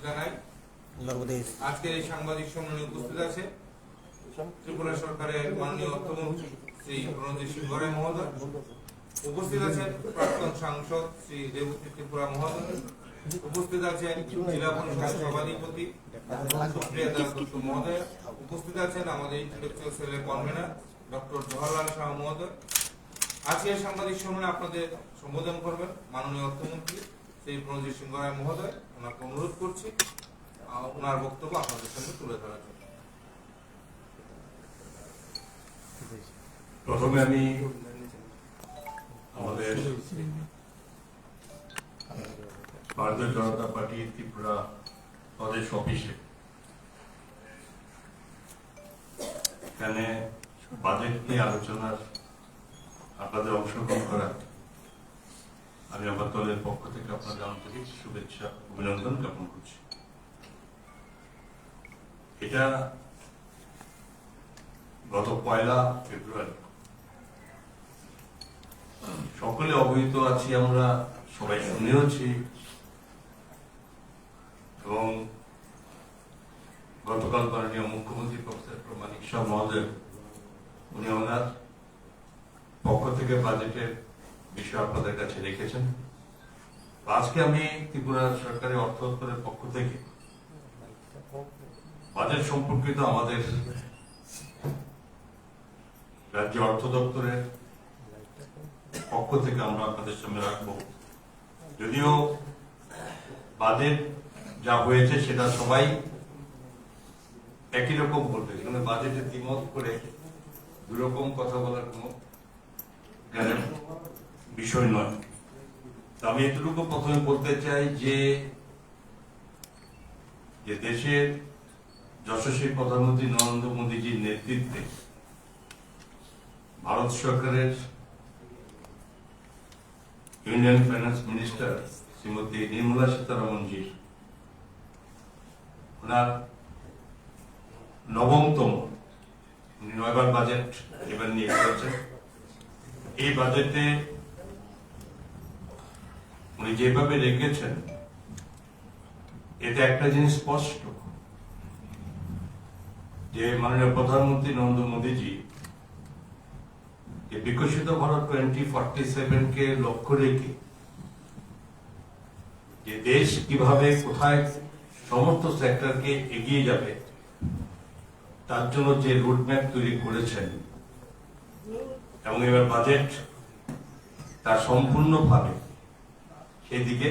জানাই। আজকের এই সাংবাদিক সম্মেলনে উপস্থিত আছে ত্রিপুরা সরকারের মাননীয় অর্থমন্ত্রী শ্রী প্রণজিৎ সিং গড়াই মহোদয়, উপস্থিত আছেন প্রাক্তন সাংসদ শ্রী দেবতী ত্রিপুরা মহোদয়, উপস্থিত আছেন জেলা পরিষদের সভাধিপতি সুপ্রিয়া দাস দত্ত মহোদয়, উপস্থিত আছেন আমাদের ইন্টেলেকচুয়াল সেলের কনভেনার ডক্টর জওহরলাল শাহ মহোদয়। আজকের সাংবাদিক সম্মেলনে আপনাদের সম্বোধন করবেন মাননীয় অর্থমন্ত্রী শ্রী প্রণজিৎ সিং গড়াই মহোদয়। ওনাকে অনুরোধ করছি ওনার বক্তব্য আপনাদের সামনে তুলে ধরার জন্য। প্রথমে আমি আমাদের ভারতীয় জনতা পার্টি ত্রিপুরা প্রদেশ অফিসে এখানে বাজেট নিয়ে আলোচনার আপনাদের অংশগ্রহণ করা আমি আমার দলের পক্ষ থেকে আপনাদের আন্তরিক শুভেচ্ছা অভিনন্দন জ্ঞাপন করছি। এটা গত 1 ফেব্রুয়ারি, সকলে অবহিত আছি, আমরা সবাই শুনেওছি এবং গতকাল মাননীয় মুখ্যমন্ত্রী প্রফেসর মানিক শাহ মহোদয় উনি ওনার পক্ষ থেকে বাজেটের বিষয় আপনাদের কাছে রেখেছেন। আজকে আমি ত্রিপুরা সরকারের অর্থ দপ্তরের পক্ষ থেকে বাজেট সম্পর্কিত আমাদের রাজ্য অর্থ দপ্তরের পক্ষ থেকে আমরা আপনাদের সামনে রাখবো। যদিও বাজেট যা হয়েছে সেটা সবাই একই রকম বলবে, এখানে বাজেটে দ্বিমত করে দুরকম কথা বলার কোনো বিষয় নয়। আমি এতটুকু প্রথমে বলতে চাই যে দেশের যশস্বী প্রধানমন্ত্রী নরেন্দ্র মোদীজির নেতৃত্বে ভারত সরকারের union finance minister Shrimati Nirmala Sitharaman ji ওনার নবমতম 9বার বাজেট এবার নিয়ে এসেছেন। এই বাজেটে উনি যেভাবে রেখেছেন এতে একটা জিনিস স্পষ্ট যে মাননীয় প্রধানমন্ত্রী নরেন্দ্র মোদীজি বিকশিত ভারত 2047 কে লক্ষ্য রেখে যে দেশ কিভাবে কোথায় সমস্ত সেক্টরকে এগিয়ে যাবে তার জন্য যে রোডম্যাপ তৈরি করেছেন এবং এবার বাজেট তার সম্পূর্ণভাবে সেদিকে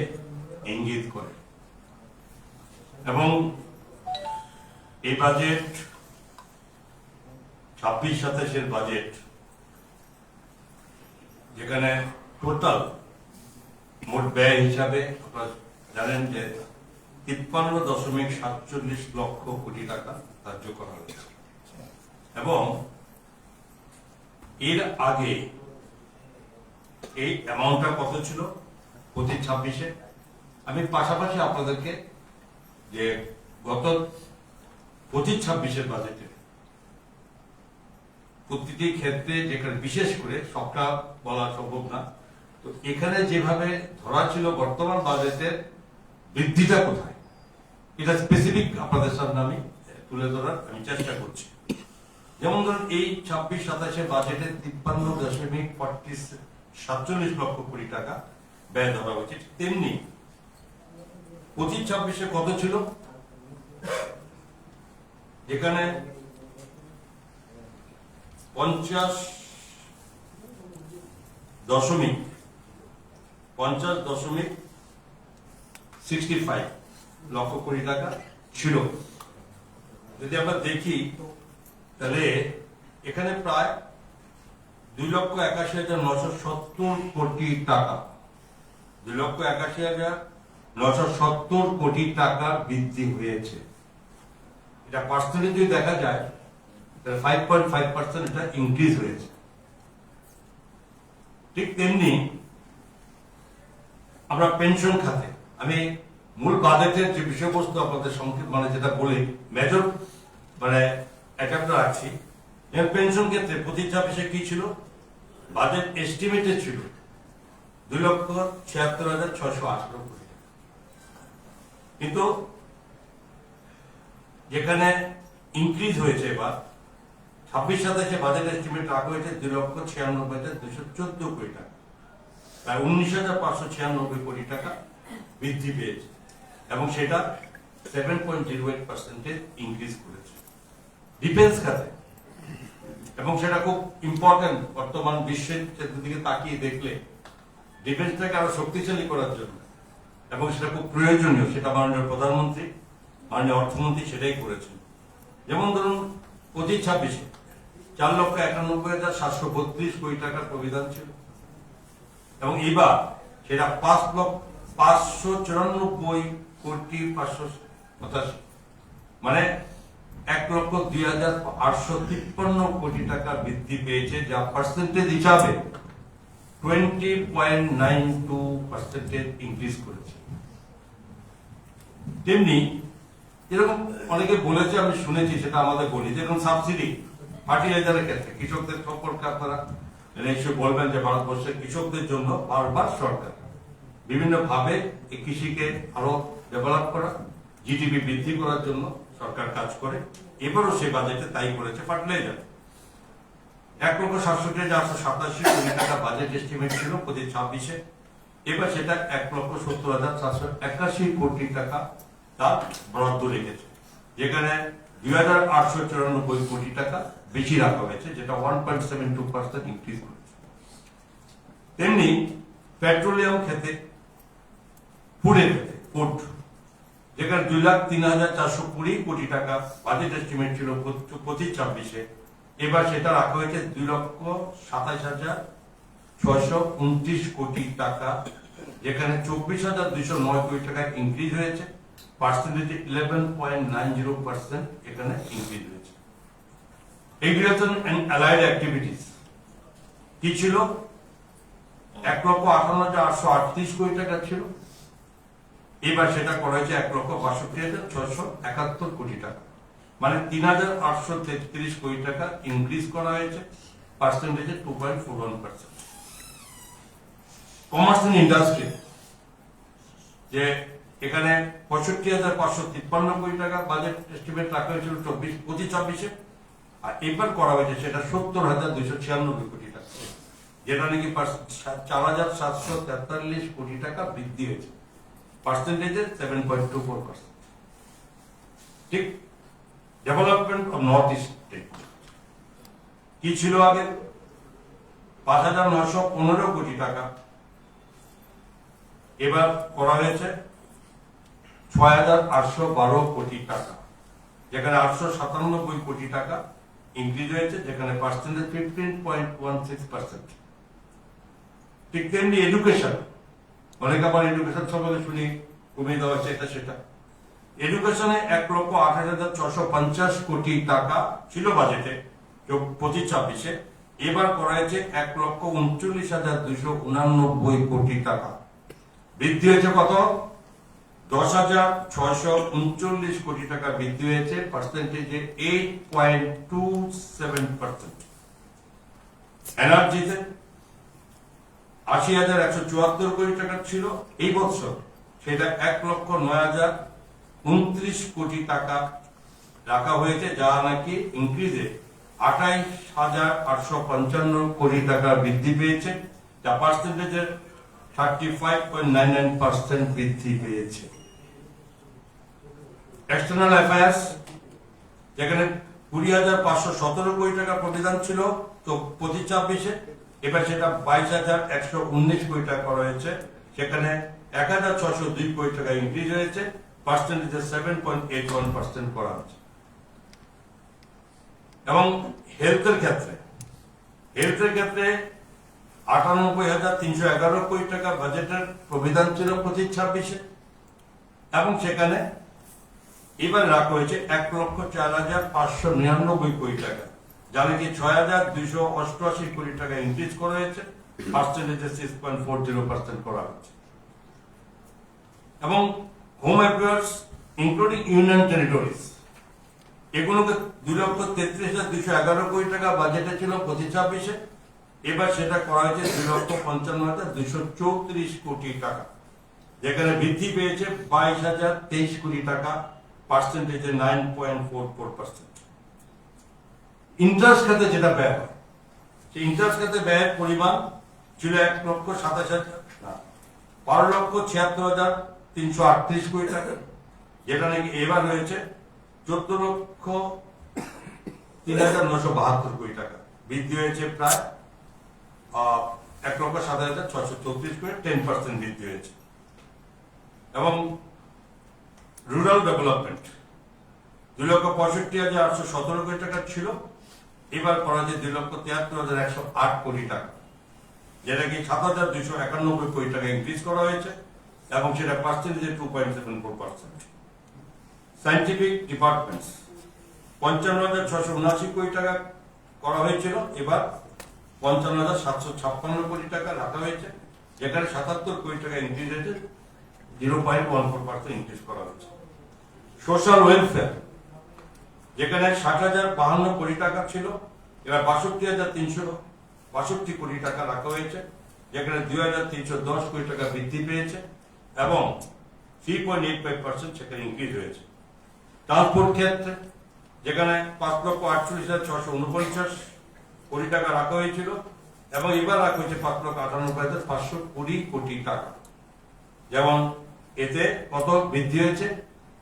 ইঙ্গিত করে এবং এই বাজেট 26-27 বাজেট যেখানে টোটাল মোট ব্যয় হিসাবে আপনারা জানেন যে 53.47 লক্ষ কোটি টাকা ধার্য করা হয়েছে এবং এর আগে এই অ্যামাউন্টটা কত ছিল 25-26-এ। আমি পাশাপাশি আপনাদেরকে যে গত 25-26-এর বাজেটে প্রতিটি ক্ষেত্রে যেখানে বিশেষ করে সবটা বলা সম্ভব না, তো এখানে যেভাবে ধরা ছিল বর্তমান বাজেটের বৃদ্ধিটা কোথায় এটা স্পেসিফিক আপনাদের সামনে আমি তুলে ধরার আমি চেষ্টা করছি। যেমন ধরুন এই 26-27 বাজেটে 53.47 লক্ষ কোটি টাকা ব্যয় ধরা হয়েছে, তেমনি 25-26-এ কত ছিল যেখানে 50.65 লক্ষ কোটি টাকা ছিল। যদি আমরা দেখি তাহলে এখানে প্রায় 2,81,970 কোটি টাকা 2,81,970 কোটি টাকা বৃদ্ধি হয়েছে। এটা পার্সেন্টেজ যদি দেখা যায় 5.5% এটা ইনক্রিজ হয়েছে। ঠিক তেমনি আমরা পেনশন খাতে, আমি মূল বাজেটের যে বিষয়বস্তু আপনাদের সংক্ষেপ যেটা বলি মেজর একটা রাখছি। পেনশন ক্ষেত্রে 25-26-এ কি ছিল বাজেট এস্টিমেটে ছিল 2,76,618 কোটি টাকা, কিন্তু যেখানে ইনক্রিজ হয়েছে এবার 26-27 বাজেট এস্টিমেট রাখা হয়েছে 2,96,214 কোটি টাকা, প্রায় 19,596 কোটি টাকা বৃদ্ধি পেয়েছে এবং সেটা 7.08% ইনক্রিজ করেছে ডিফেন্স খাতে। এবং সেটা খুব ইম্পর্টেন্ট বর্তমান বিশ্বের দিকে তাকিয়ে দেখলে ডিফেন্সটাকে আরো শক্তিশালী করার জন্য, এবং সেটা খুব প্রয়োজনীয়। সেটা মাননীয় প্রধানমন্ত্রী, মাননীয় অর্থমন্ত্রী সেটাই করেছেন। যেমন ধরুন 25-26 4,91,732 কোটি টাকার প্রবিধান ছিল এবং এবার সেটা 5,594,585, মানে 1,02,853 কোটি টাকা বৃদ্ধি পেয়েছে, যা পার্সেন্টেজ হিসাবে 20.92% ইনক্রিজ করেছে। তেমনি এরকম অনেকে বলেছে, আমি শুনেছি, সেটা আমাদের বলি, যেরকম সাবসিডি ফার্টিলাইজারের ক্ষেত্রে কৃষকদের সম্পর্কে আপনারা নিশ্চয়ই বলবেন যে ভারতবর্ষের কৃষকদের জন্য বারবার সরকার বিভিন্ন ভাবে এই কৃষিকে আরো ডেভেলপ করা, জিডিপি বৃদ্ধি করার জন্য সরকার কাজ করে। এবারও সে বাজেটে তাই করেছে। ফার্টিলাইজার 1,67,887 কোটি টাকা বাজেট এস্টিমেট ছিল 25-26-এ, এবার সেটা 1,70,781 কোটি টাকা তার বরাদ্দ রেখেছে, যেখানে 2,894 কোটি টাকা বেশি রাখা হয়েছে, যেটা 1.72% ইনক্রিজ করেছে। তেমনি পেট্রোলিয়াম ক্ষেত্রে, ফুডের ক্ষেত্রে, ফুড যেখানে 2,03,420 কোটি টাকা বাজেট এস্টিমেট ছিল 25-26-এ, এবার সেটা রাখা হয়েছে 2,27,629 কোটি টাকা, যেখানে 24,209 কোটি টাকা ইনক্রিজ হয়েছে, পার্সেন্টেজ 11.90% এখানে ইনক্রিজ হয়েছে। এগ্রিকালচার এন্ড অ্যালাইড অ্যাক্টিভিটিস কি ছিল? 1,58,838 কোটি টাকা ছিল, এবার সেটা করা হয়েছে 1,62,671 কোটি টাকা, মানে 3,833 কোটি টাকা ইনক্রিজ করা হয়েছে, পার্সেন্টেজ 2.41%। কমার্স এন্ড ইন্ডাস্ট্রি, যে এখানে 65,553 কোটি টাকা বাজেট এস্টিমেট রাখা হয়েছিল 25-26-এ, আর এবার করা হয়েছে সেটা 70,296 কোটি টাকা, যেটা নাকি 4,743 কোটি টাকা বৃদ্ধি হয়েছে, পার্সেন্টেজে 7.24%। ঠিক। ডেভেলপমেন্ট অফ নর্থ ইস্ট কি ছিল আগে? 5,915 কোটি টাকা, এবার করা হয়েছে 6,812 কোটি টাকা, যেখানে 897 কোটি টাকা ইনক্রিজ হয়েছে, যেখানে পার্সেন্টেজ 15.16%। ঠিক তেমনি এডুকেশন, অনেক আবার এডুকেশন সম্বন্ধে শুনি কমিয়ে দেওয়া হচ্ছে এটা সেটা। এডুকেশনে 1,08,650 কোটি টাকা ছিল বাজেটে 25-26-এ, এবার করা হয়েছে 1,39,289 কোটি টাকা, বৃদ্ধি হয়েছে কত? 10,639 কোটি টাকা বৃদ্ধি হয়েছে, পার্সেন্টেজে 8.27%। এনার্জিতে 80,174 কোটি টাকা ছিল এই বছর, সেটা 1,09,029 কোটি টাকা রাখা হয়েছে, যা নাকি ইনক্রিজে 28,855 কোটি টাকা বৃদ্ধি পেয়েছে, যা পার্সেন্টেজের 35.99% বৃদ্ধি পেয়েছে। এক্সটার্নাল অ্যাফেয়ার্স, যেখানে 20,517 কোটি টাকা প্রবিধান ছিল তো 25-26-এ, এবার সেটা 22,119 কোটি টাকা করা হয়েছে, সেখানে 1,602 কোটি টাকা ইনক্রিজ হয়েছে, পার্সেন্টেজে 7.81% করা হয়েছে। এবং হেলথের ক্ষেত্রে 98,311 কোটি টাকা বাজেটের প্রবিধান ছিল 25-26-এ, এবং সেখানে এবার রাখা হয়েছে 1,04,599 কোটি টাকা, যা নাকি 6,288 কোটি টাকা ইনক্রিজ করা হয়েছে, পার্সেন্টেজে 6.40% করা হয়েছে। এবং home affairs including union territories, এগুলোকে 2,33,211 কোটি টাকা বাজেটে ছিল 25-26-এ, এবার সেটা করা হয়েছে 2,55,234 কোটি টাকা, যেখানে বৃদ্ধি পেয়েছে 22,023 কোটি টাকা, পার্সেন্টেজে 9.44%। ইন্টারেস্ট খাতে যেটা ব্যয় হয়, সেই ইন্টারেস্ট খাতে ব্যয়ের পরিমাণ ছিল 1,27,12,76,338 কোটি টাকা, যেটা নাকি এবার হয়েছে 14,03,972 কোটি টাকা, বৃদ্ধি হয়েছে প্রায় 1,07,634 কোটি, 10% বৃদ্ধি হয়েছে। এবং রুরাল ডেভেলপমেন্ট 2,65,817 কোটি টাকা ছিল, এবার করা যায় 2,73,108 কোটি টাকা, যেটা কি 7,291 কোটি টাকা ইনক্রিজ করা হয়েছে, এবং সেটা পার্সেন্টেজে 2.74%। সায়েন্টিফিক ডিপার্টমেন্টস 55,679 কোটি টাকা করা হয়েছিল, এবার 55,756 কোটি টাকা রাখা হয়েছে, যেখানে 77 কোটি টাকা ইনক্রিজ হয়েছে, 0.14% ইনক্রিজ করা হয়েছে। সোশ্যাল ওয়েলফেয়ার যেখানে 60,052 কোটি টাকা ছিল, এবার 62,362 কোটি টাকা রাখা হয়েছে, যেখানে 2,310 কোটি টাকা বৃদ্ধি পেয়েছে এবং 3.85% সেখানে ইনক্রিজ হয়েছে। ট্রান্সপোর্ট ক্ষেত্রে যেখানে 5,48,649 কোটি টাকা রাখা হয়েছিল, এবং এবার রাখা হয়েছে 5,98,520 কোটি টাকা। যেমন এতে কত বৃদ্ধি হয়েছে?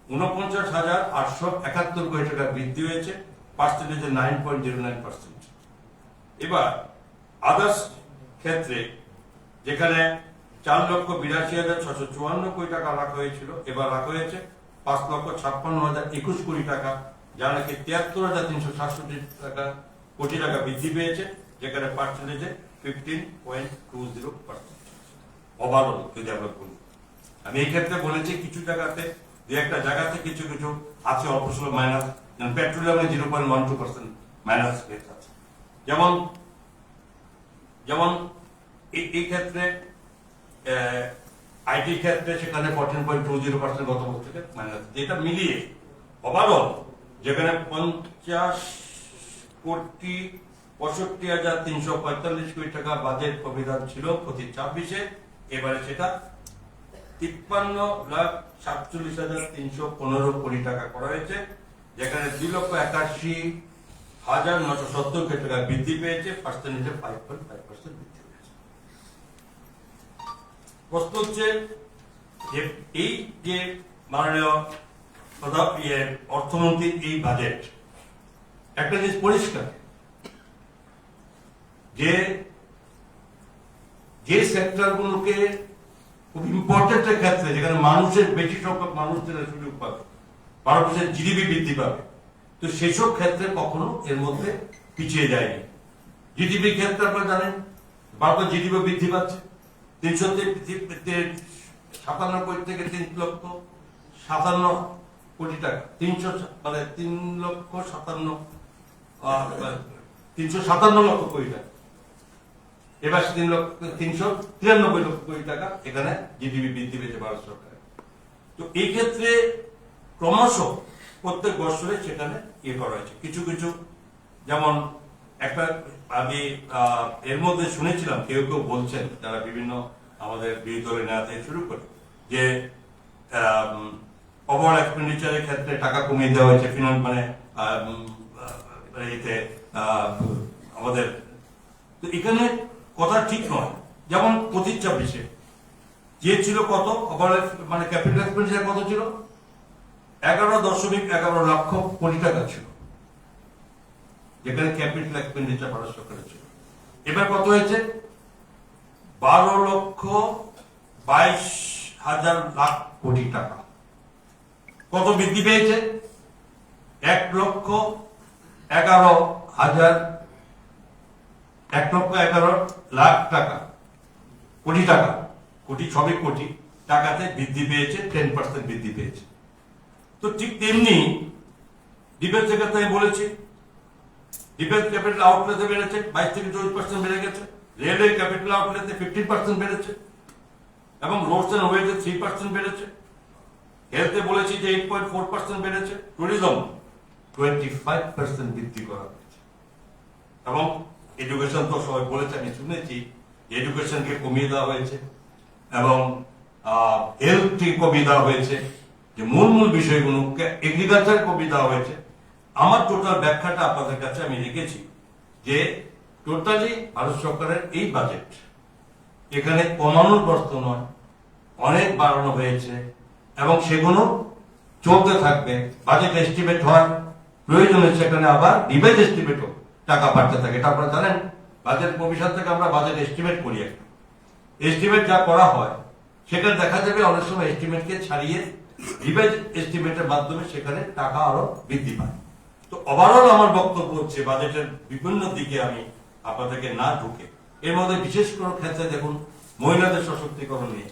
49,871 কোটি টাকা বৃদ্ধি হয়েছে, পার্সেন্টেজে 9.09%। এবার আদার্স ক্ষেত্রে যেখানে 4,82,654 কোটি টাকা রাখা হয়েছিল, এবার রাখা হয়েছে 5,56,021 কোটি টাকা, যা নাকি 73,367 টাকা কোটি টাকা বৃদ্ধি পেয়েছে, যেখানে পার্সেন্টেজে 15.20%। ওভারঅল যদি আমরা বলি, আমি এই ক্ষেত্রে বলেছি কিছু জায়গাতে, দু একটা জায়গাতে কিছু কিছু আছে অল্প স্বল্প মাইনাস, পেট্রোলিয়ামে 0.12% মাইনাস রেট আছে। যেমন এই ক্ষেত্রে আইটি ক্ষেত্রে সেখানে 14.20% গত বছর থেকে মাইনাস, যেটা মিলিয়ে ওভারঅল যেখানে 50,65,345 কোটি টাকা বাজেট প্রবিধান ছিল প্রতি 26-এ, এবারে সেটা 53,47,315 কোটি টাকা করা হয়েছে, যেখানে 2,81,970 কোটি টাকা বৃদ্ধি পেয়েছে, পার্সেন্টেজে 5.5% বৃদ্ধি হয়েছে। প্রশ্ন হচ্ছে যে এই যে মাননীয় অর্থমন্ত্রীর এই বাজেট, একটা জিনিস পরিষ্কার যে সেক্টরগুলোকে খুব ইম্পর্টেন্ট ক্ষেত্রে, যেখানে মানুষের বেশি সংখ্যক মানুষদের সুযোগ পাবে, ভারতের জিডিপি বৃদ্ধি পাবে, তো সেসব ক্ষেত্রে কখনো এর মধ্যে পিছিয়ে যায়নি। জিডিপি ক্ষেত্রে আপনারা জানেন ভারতের জিডিপি বৃদ্ধি পাচ্ছে 357 থেকে 3,57,000 কোটি টাকা, 357 লক্ষ কোটি টাকা, এবার 393 লক্ষ কোটি টাকা এখানে জিডিপি বৃদ্ধি পেয়েছে ভারত সরকার। তো এই ক্ষেত্রে ক্রমশ প্রত্যেক বছরে সেখানে করা হয়েছে। কিছু কিছু যেমন একটা আমি এর মধ্যে শুনেছিলাম কেউ কেউ বলছেন, যারা বিভিন্ন আমাদের বিরোধী দলের নেতা থেকে শুরু করে, যে ওভারঅল এক্সপেন্ডিচারের ক্ষেত্রে টাকা কমিয়ে দেওয়া হয়েছে, ফিনান্স মানে আমাদের, তো এখানে কথা ঠিক নয়। যেমন 25-26-এ যে ছিল কত ওভারঅল মানে ক্যাপিটাল এক্সপেন্ডিচার কত ছিল? 11.11 লক্ষ কোটি টাকা ছিল, যেখানে ক্যাপিটাল এক্সপেন্ডিচার ভারত সরকারের ছিল। এবার কত হয়েছে? 12,22,000 লাখ কোটি টাকা। কত বৃদ্ধি পেয়েছে? 1,11,000 লাখ টাকা, কোটি টাকা, কোটি সবই কোটি টাকাতে বৃদ্ধি পেয়েছে, 10% বৃদ্ধি পেয়েছে। তো ঠিক তেমনি ডিফেন্স ক্ষেত্রে আমি বলেছি, ডিফেন্স ক্যাপিটাল আউটলেতে বেড়েছে 22 থেকে 24% বেড়ে গেছে, রেলওয়ে ক্যাপিটাল আউটলেতে 15% বেড়েছে, এবং রোডস এন্ড ওয়েজে 3% বেড়েছে। হেলথে বলেছি যে 8.4% বেড়েছে, ট্যুরিজম 25% বৃদ্ধি করা হয়েছে, এবং এডুকেশন তো সবাই বলেছে, আমি শুনেছি এডুকেশনকে কমিয়ে দেওয়া হয়েছে এবং হেলথকে কমিয়ে দেওয়া হয়েছে, যে মূল বিষয়গুলো এগ্রিকালচার কপি দেওয়া হয়েছে। আমার টোটাল ব্যাখ্যাটা আপনাদের কাছে আমি লিখেছি যে টোটালি ভারত সরকারের এই বাজেট এখানে কমানোর প্রশ্ন নয়, অনেক বাড়ানো হয়েছে এবং সেগুলো চলতে থাকবে। বাজেট এস্টিমেট হয়, প্রয়োজনে সেখানে আবার রিভাইজ এস্টিমেটও টাকা বাড়তে থাকে। এটা আপনারা জানেন, বাজেট কমিশন থেকে আমরা বাজেট এস্টিমেট করি। একটা এস্টিমেট যা করা হয় সেখানে দেখা যাবে অনেক সময় এস্টিমেটকে ছাড়িয়ে রিভাইজ এস্টিমেটের মাধ্যমে সেখানে টাকা আরো বৃদ্ধি পায়। তো ওভারঅল আমার বক্তব্য হচ্ছে বাজেটের বিভিন্ন দিকে আমি আপনাদেরকে না ঢুকে এর মধ্যে বিশেষ করে ক্ষেত্রে দেখুন মহিলাদের সশক্তিকরণ নিয়ে,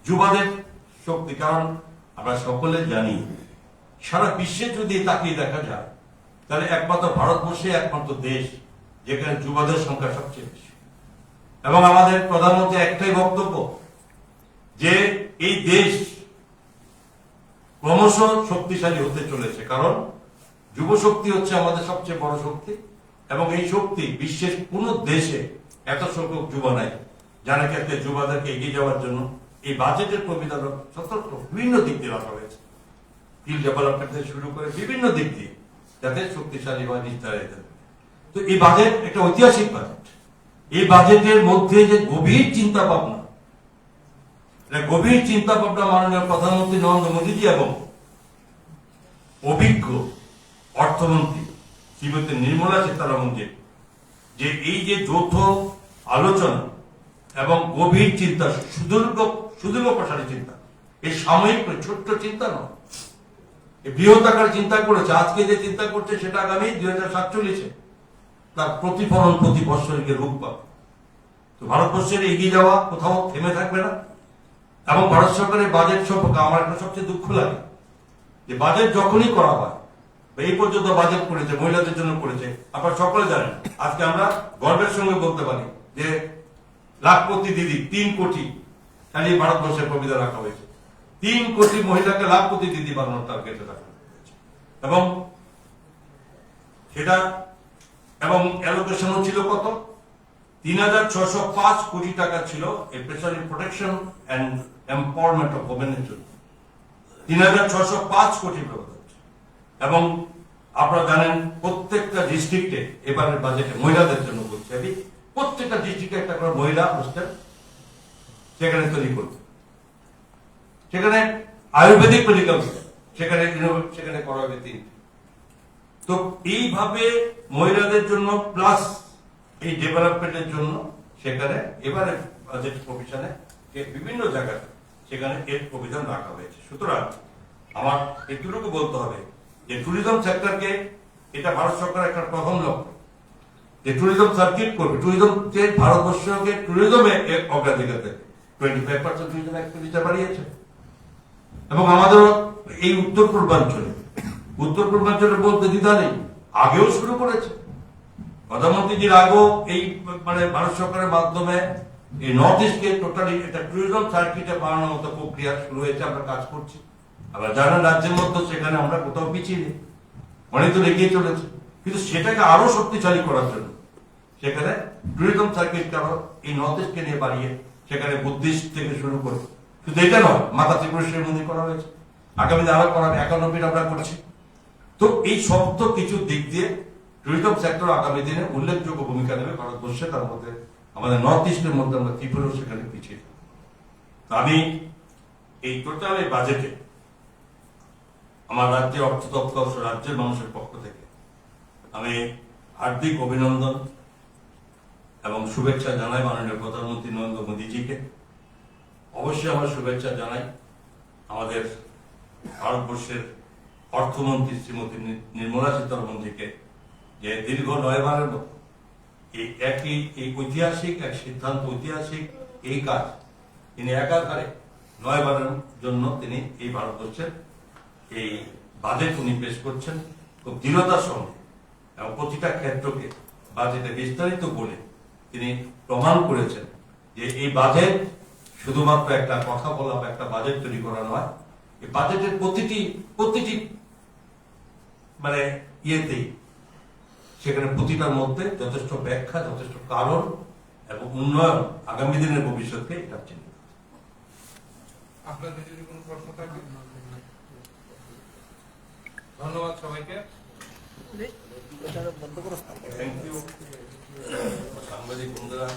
যুবাদের শক্তি। কারণ আমরা সকলে জানি সারা বিশ্বে যদি তাকিয়ে দেখা যায় তাহলে একমাত্র ভারতবর্ষে একমাত্র দেশ যেখানে যুবাদের সংখ্যা সবচেয়ে বেশি। এবং আমাদের প্রধানমন্ত্রী একটাই বক্তব্য যে এই দেশ ক্রমশ শক্তিশালী হতে চলেছে, কারণ যুব শক্তি হচ্ছে আমাদের সবচেয়ে বড় শক্তি এবং এই শক্তি বিশ্বের কোন দেশে এত সংখ্যক যুবা নাই, যার ক্ষেত্রে যুবাদেরকে এগিয়ে যাওয়ার জন্য এই বাজেটের প্রবিধান সতর্ক বিভিন্ন দিক দিয়ে রাখা হয়েছে। স্কিল ডেভেলপমেন্ট থেকে শুরু করে বিভিন্ন দিক দিয়ে যাতে শক্তিশালী হয় নির্ধারিত। তো এই বাজেট একটা ঐতিহাসিক বাজেট। এই বাজেটের মধ্যে যে গভীর চিন্তা ভাবনা মাননীয় প্রধানমন্ত্রী নরেন্দ্র মোদীজি এবং অভিজ্ঞ অর্থমন্ত্রী শ্রীমতী নির্মলা সীতারামনজি যে এই যে যৌথ আলোচনা এবং গভীর চিন্তা, সুদীর্ঘ প্রসারী চিন্তা, এই সাময়িক ছোট্ট চিন্তা নয়, এই বৃহৎ আকার চিন্তা করেছে। আজকে যে চিন্তা করছে সেটা আগামী 2047-এ তার প্রতিফলন প্রতি বৎসরকে রূপ পাবে। তো ভারতবর্ষের এগিয়ে যাওয়া কোথাও থেমে থাকবে না। এবং ভারত সরকারের বাজেট সম্পর্কে আমার একটা সবচেয়ে দুঃখ লাগে যে বাজেট যখনই করা হয়, এই পর্যন্ত বাজেট করেছে মহিলাদের জন্য করেছে, আপনারা সকলে জানেন। আজকে আমরা গর্বের সঙ্গে বলতে পারি যে লাখপতি দিদি 3 কোটি খালি ভারতবর্ষের প্রবিধা রাখা হয়েছে। 3 কোটি মহিলাকে লাখপতি দিদি বানানোর টার্গেটে রাখা হয়েছে এবং সেটা এবং অ্যালোকেশনও ছিল কত? 3,605 কোটি টাকা ছিল specially protection and empowerment of ওমেনের জন্য। 3,605 কোটি ব্যবহার হচ্ছে। এবং আপনারা জানেন প্রত্যেকটা ডিস্ট্রিক্টে এবারের বাজেটে মহিলাদের জন্য বলছি আমি, প্রত্যেকটা ডিস্ট্রিক্টে একটা করে মহিলা হোস্টেল সেখানে তৈরি করবে। সেখানে আয়ুর্বেদিক মেডিকেল সেখানে করা হবে 3। তো এইভাবে মহিলাদের জন্য প্লাস এই ডেভেলপমেন্টের জন্য সেখানে এবারে বাজেট প্রভিশনে বিভিন্ন জায়গায় সেখানে এর প্রভিশন রাখা হয়েছে। সুতরাং আমার এটুকু বলতে হবে যে ট্যুরিজম সেক্টরকে, এটা ভারত সরকার একটা প্রথম লক্ষ্য যে ট্যুরিজম সার্কিট করবে, ট্যুরিজম যে ভারতবর্ষকে ট্যুরিজমে অগ্রাধিকার দেবে। 25% ট্যুরিজম এক্সপেন্ডিচার বাড়িয়েছে। এবং আমাদের এই উত্তর পূর্বাঞ্চলে বলতে দ্বিধা নেই, আগেও শুরু করেছে প্রধানমন্ত্রীজির আগেও এই মানে ভারত সরকারের মাধ্যমে এই নর্থ ইস্টকে টোটালি একটা ট্যুরিজম সার্কিটে বানানোর মতো প্রক্রিয়া শুরু হয়েছে, আমরা কাজ করছি। আবার জানেন রাজ্যের মধ্যে সেখানে আমরা কোথাও পিছিয়ে নেই, অনেক দূর এগিয়ে চলেছে। কিন্তু সেটাকে আরো শক্তিশালী করার জন্য সেখানে ট্যুরিজম সার্কিটকে আরো এই নর্থ ইস্টকে নিয়ে বাড়িয়ে সেখানে বুদ্ধিস্ট থেকে শুরু করে শুধু এটা নয়, মাতা ত্রিপুরেশ্বরী মন্দির করা হয়েছে, আগামী দিনে আরো করা 91 আমরা করছি। তো এই সমস্ত কিছু দিক দিয়ে ট্যুরিজম সেক্টর আগামী দিনে উল্লেখযোগ্য ভূমিকা নেবে ভারতবর্ষে। তার মধ্যে আমাদের নর্থ ইস্টের মধ্যে আমরা ত্রিপুরাও সেখানে পিছিয়ে। আমি এই টোটাল এই বাজেটে আমার রাজ্যের অর্থ দপ্তর রাজ্যের মানুষের পক্ষ থেকে আমি হার্দিক অভিনন্দন এবং শুভেচ্ছা জানাই মাননীয় প্রধানমন্ত্রী নরেন্দ্র মোদীজিকে। অবশ্যই আমার শুভেচ্ছা জানাই আমাদের ভারতবর্ষের অর্থমন্ত্রী শ্রীমতী নির্মলা সীতারামনজিকে, যে দীর্ঘ 9 বারের মতো এই ঐতিহাসিক এক সিদ্ধান্ত, ঐতিহাসিক এই কাজ তিনি একাধারে 9 বারের জন্য তিনি এই ভারতবর্ষের এই বাজেট উনি পেশ করছেন খুব দৃঢ়তার সঙ্গে এবং প্রতিটা ক্ষেত্রকে বাজেটে বিস্তারিত বলে তিনি প্রমাণ করেছেন যে এই বাজেট শুধুমাত্র একটা কথা বলা বা একটা বাজেট তৈরি করা নয়, এই বাজেটের প্রতিটি মানে ইয়েতেই সেখানে প্রতিটার মধ্যে যথেষ্ট ব্যাখ্যা, যথেষ্ট কারণ এবং উন্নয়ন আগামী দিনের ভবিষ্যৎকে এটা চিহ্নিত। আপনাদের যদি কোনো প্রশ্ন থাকে ধন্যবাদ সবাইকে। থ্যাংক ইউ সাংবাদিক বন্ধুরা